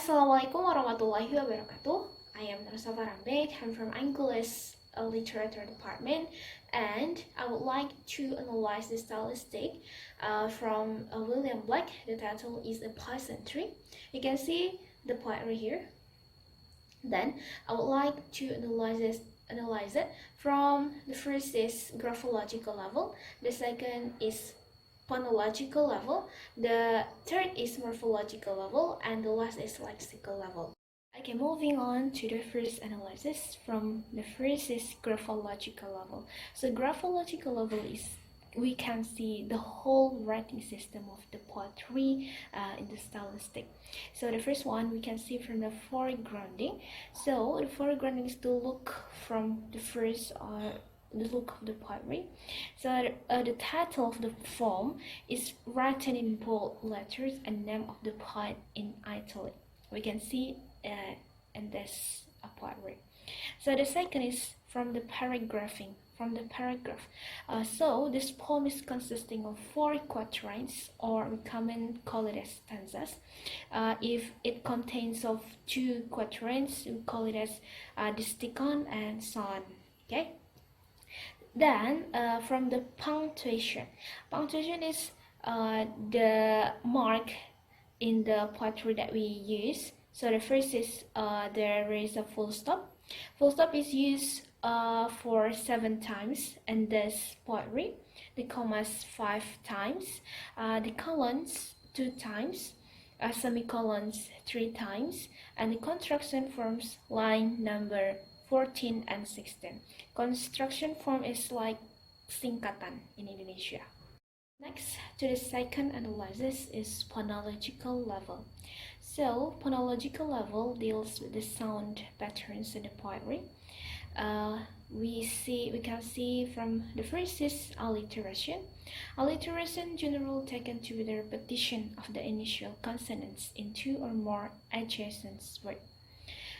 Assalamualaikum warahmatullahi wabarakatuh. I am Rambe. I'm from English Literature Department, and I would like to analyze the stylistic from William Blake. The title is A Pleasantry. You can see the poetry here. Then I would like to analyze it from the first is graphological level, the second is phonological level, the third is morphological level, and the last is lexical level. Okay, moving on to the first analysis. From the first is graphological level. So graphological level is we can see the whole writing system of the poetry in the stylistic. So the first one we can see from the foregrounding. So the foregrounding is the look from the first the look of the poetry. So the title of the poem is written in bold letters and name of the poet in italic. We can see in this poetry. So the second is from the paragraphing. So this poem is consisting of 4 quatrains, or we commonly call it as stanzas. If it contains of 2 quatrains, we call it as disticon and so on. Okay. Then from the punctuation is the mark in the poetry that we use. So the first is there is a full stop. Full stop is used for 7 times in this poetry. The commas 5 times. The colons 2 times. Semicolons 3 times. And the construction forms line number 14 and 16. Construction form is like singkatan in Indonesia. Next to the second analysis is phonological level. So phonological level deals with the sound patterns in the poetry. We can see from the first is alliteration. Alliteration generally taken to be the repetition of the initial consonants in 2 or more adjacent words.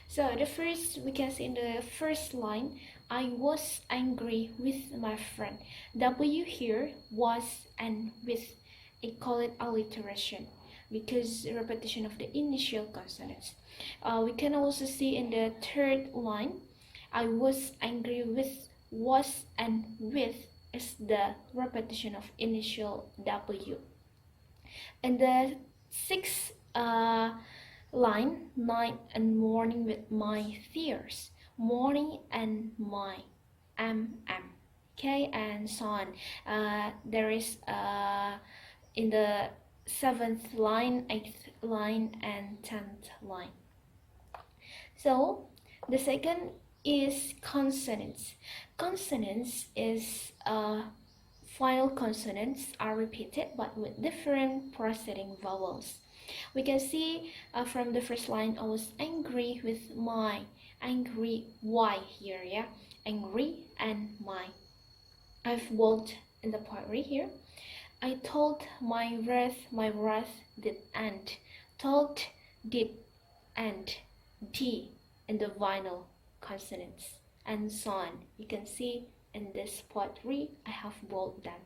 So the first, we can see in the first line, I was angry with my friend. W here, was and with, I call it alliteration because repetition of the initial consonants. We can also see in the third line, I was angry with, was and with is the repetition of initial W. And the sixth line, night and morning with my fears, morning and my okay, and so on. There is in the 7th line, 8th line, and 10th line. So the second is consonants. Consonants is final consonants are repeated but with different preceding vowels. We can see from the first line, I was angry with my, angry, Y here, yeah, angry and my. I've bold in the poetry here. I told my wrath did end. Told, did, and, D in the final consonants, and so on. You can see in this poetry, I have bold them.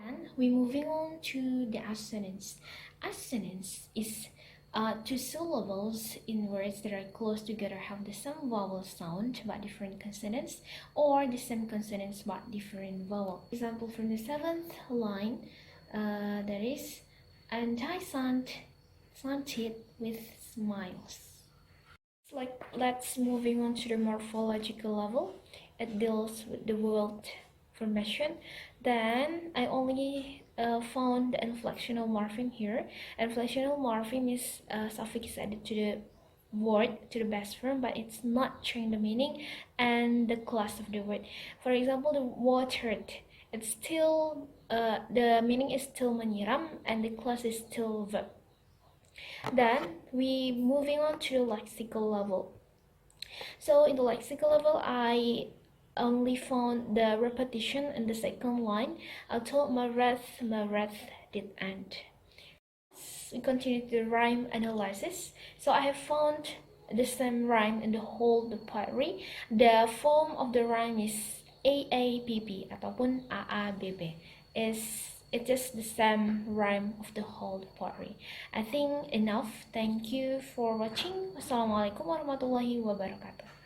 And we're moving on to the assonance. Assonance is 2 syllables in words that are close together have the same vowel sound but different consonants, or the same consonants but different vowel. Example from the 7th line, there is, and I slanted with smiles. Let's moving on to the morphological level. It deals with the word formation. Then I only found the inflectional morpheme here. Inflectional morpheme is suffix added to the word, to the base form, but it's not showing the meaning and the class of the word. For example, the watered, it's still the meaning is still menyiram and the class is still verb. Then we moving on to the lexical level. So in the lexical level, I only found the repetition in the second line. I told my wrath did end. We continue the rhyme analysis. So I have found the same rhyme in the whole the poetry. The form of the rhyme is AABB ataupun AABB. Is it is the same rhyme of the whole poetry. I think enough. Thank you for watching. Wassalamualaikum warahmatullahi wabarakatuh.